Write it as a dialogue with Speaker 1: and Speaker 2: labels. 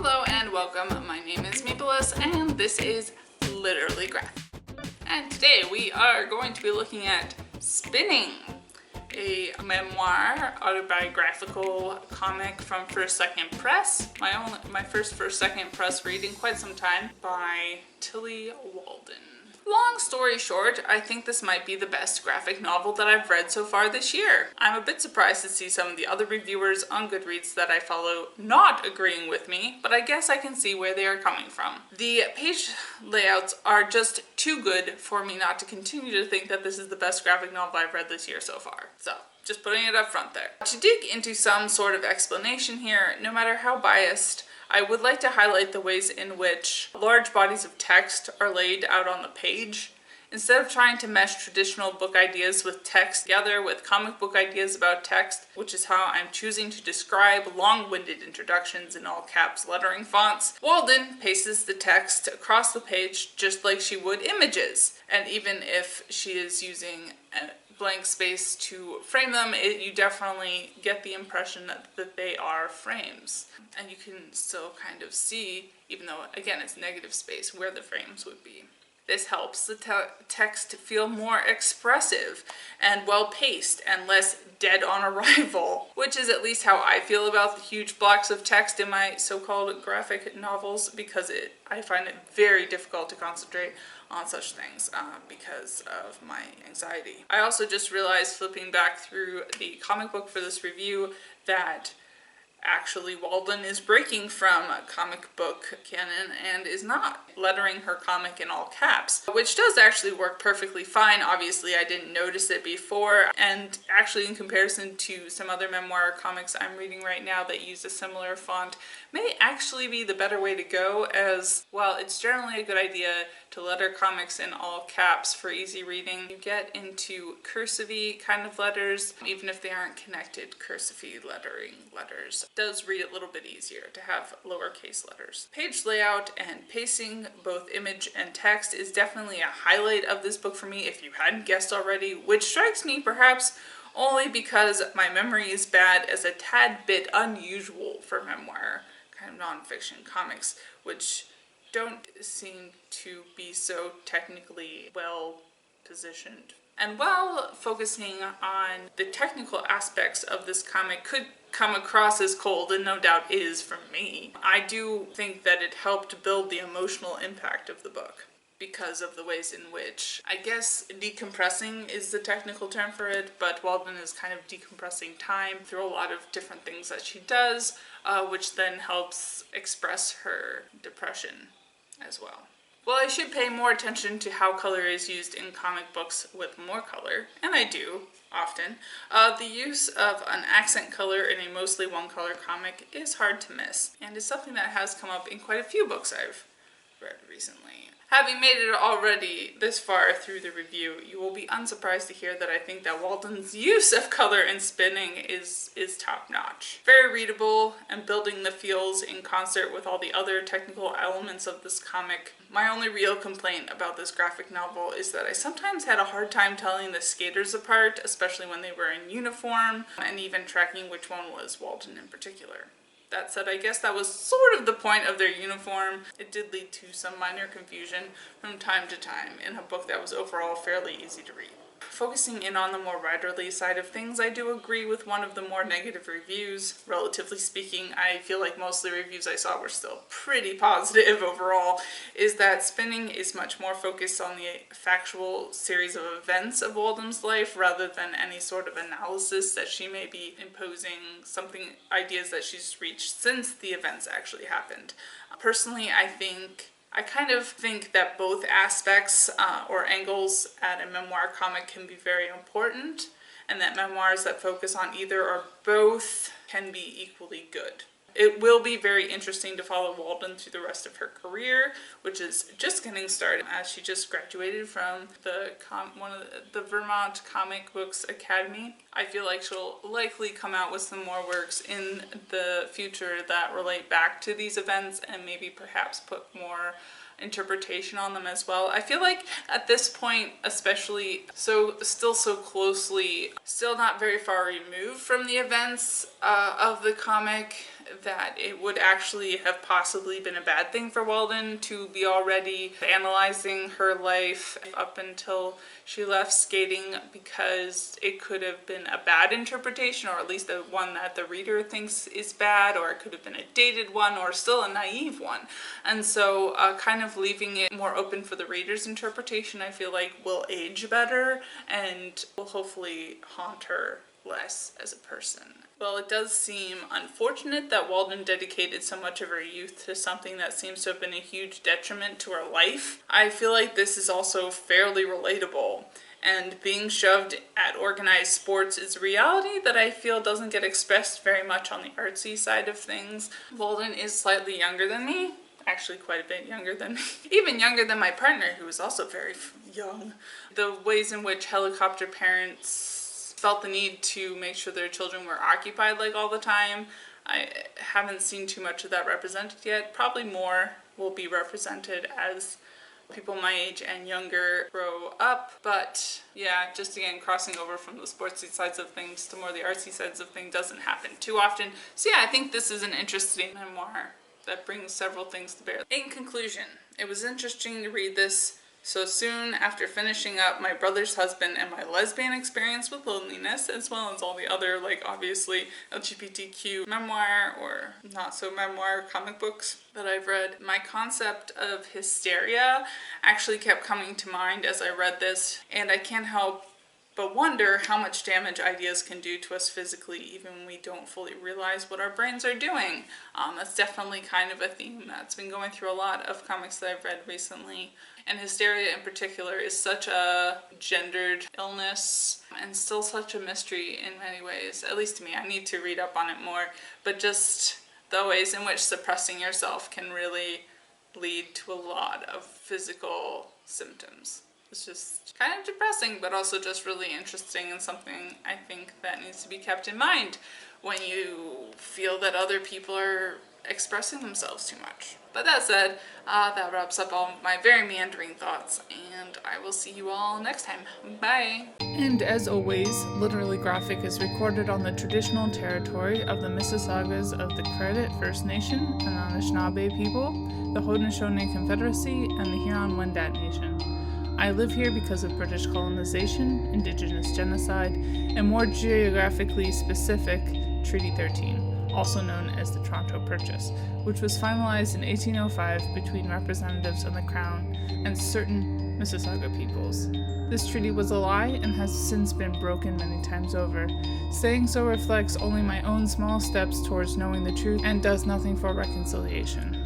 Speaker 1: Hello and welcome. My name is Mapleus and this is Literally Graphic. And today we are going to be looking at Spinning, a memoir, autobiographical comic from First Second Press. My first Second Press read in quite some time, by Tillie Walden. Long story short, I think this might be the best graphic novel that I've read so far this year. I'm a bit surprised to see some of the other reviewers on Goodreads that I follow not agreeing with me, but I guess I can see where they are coming from. The page layouts are just too good for me not to continue to think that this is the best graphic novel I've read this year so far. So, just putting it up front there. To dig into some sort of explanation here, no matter how biased, I would like to highlight the ways in which large bodies of text are laid out on the page. Instead of trying to mesh traditional book ideas with text together with comic book ideas about text, which is how I'm choosing to describe long-winded introductions in all caps lettering fonts, Walden paces the text across the page just like she would images. And even if she is using blank space to frame them, you definitely get the impression that they are frames. And you can still kind of see, even though again it's negative space, where the frames would be. This helps the text feel more expressive and well-paced and less dead on arrival, which is at least how I feel about the huge blocks of text in my so-called graphic novels, because I find it very difficult to concentrate on such things because of my anxiety. I also just realized, flipping back through the comic book for this review, that actually Walden is breaking from comic book canon and is not lettering her comic in all caps, which does actually work perfectly fine. Obviously I didn't notice it before, and actually in comparison to some other memoir comics I'm reading right now that use a similar font, may actually be the better way to go, as while it's generally a good idea to letter comics in all caps for easy reading, you get into cursive-y kind of letters, even if they aren't connected cursive-y lettering letters. It does read a little bit easier to have lowercase letters. Page layout and pacing, both image and text, is definitely a highlight of this book for me, if you hadn't guessed already, which strikes me perhaps only because my memory is bad, as a tad bit unusual for memoir kind of nonfiction comics, which don't seem to be so technically well positioned. And while focusing on the technical aspects of this comic could come across as cold, and no doubt is from me, I do think that it helped build the emotional impact of the book, because of the ways in which, I guess decompressing is the technical term for it, but Walden is kind of decompressing time through a lot of different things that she does, which then helps express her depression as well. Well, I should pay more attention to how color is used in comic books with more color, and I do, often. The use of an accent color in a mostly one-color comic is hard to miss, and is something that has come up in quite a few books I've read recently. Having made it already this far through the review, you will be unsurprised to hear that I think that Walden's use of color in Spinning is top-notch. Very readable, and building the feels in concert with all the other technical elements of this comic. My only real complaint about this graphic novel is that I sometimes had a hard time telling the skaters apart, especially when they were in uniform, and even tracking which one was Walden in particular. That said, I guess that was sort of the point of their uniform. It did lead to some minor confusion from time to time in a book that was overall fairly easy to read. Focusing in on the more writerly side of things, I do agree with one of the more negative reviews. Relatively speaking, I feel like most of the reviews I saw were still pretty positive overall, is that Spinning is much more focused on the factual series of events of Walden's life rather than any sort of analysis that she may be imposing, ideas that she's reached since the events actually happened. Personally, I kind of think that both aspects or angles at a memoir comic can be very important, and that memoirs that focus on either or both can be equally good. It will be very interesting to follow Walden through the rest of her career, which is just getting started, as she just graduated from one of the Vermont Comic Books Academy. I feel like she'll likely come out with some more works in the future that relate back to these events, and maybe perhaps put more interpretation on them as well. I feel like at this point, especially still so closely, still not very far removed from the events of the comic, that it would actually have possibly been a bad thing for Walden to be already analyzing her life up until she left skating, because it could have been a bad interpretation, or at least the one that the reader thinks is bad, or it could have been a dated one, or still a naive one. And so kind of leaving it more open for the reader's interpretation, I feel like will age better and will hopefully haunt her less as a person. Well, it does seem unfortunate that Walden dedicated so much of her youth to something that seems to have been a huge detriment to her life. I feel like this is also fairly relatable, and being shoved at organized sports is a reality that I feel doesn't get expressed very much on the artsy side of things. Walden is slightly younger than me, actually quite a bit younger than me, even younger than my partner, who is also very young. The ways in which helicopter parents felt the need to make sure their children were occupied like all the time, I haven't seen too much of that represented yet. Probably more will be represented as people my age and younger grow up. But yeah, just again, crossing over from the sportsy sides of things to more the artsy sides of things doesn't happen too often. So yeah, I think this is an interesting memoir that brings several things to bear. In conclusion, it was interesting to read this so soon after finishing up My Brother's Husband and my lesbian experience with loneliness, as well as all the other, like, obviously LGBTQ memoir or not so memoir comic books that I've read. My concept of hysteria actually kept coming to mind as I read this, and I can't help but wonder how much damage ideas can do to us physically, even when we don't fully realize what our brains are doing. That's definitely kind of a theme that's been going through a lot of comics that I've read recently. And hysteria in particular is such a gendered illness and still such a mystery in many ways, at least to me. I need to read up on it more, but just the ways in which suppressing yourself can really lead to a lot of physical symptoms. It's just kind of depressing, but also just really interesting, and something I think that needs to be kept in mind when you feel that other people are expressing themselves too much. But that said, that wraps up all my very meandering thoughts, and I will see you all next time. Bye! And as always, Literally Graphic is recorded on the traditional territory of the Mississaugas of the Credit First Nation and Anishinaabe people, the Haudenosaunee Confederacy, and the Huron-Wendat Nation. I live here because of British colonization, Indigenous genocide, and more geographically specific, Treaty 13, also known as the Toronto Purchase, which was finalized in 1805 between representatives of the Crown and certain Mississauga peoples. This treaty was a lie and has since been broken many times over. Saying so reflects only my own small steps towards knowing the truth and does nothing for reconciliation.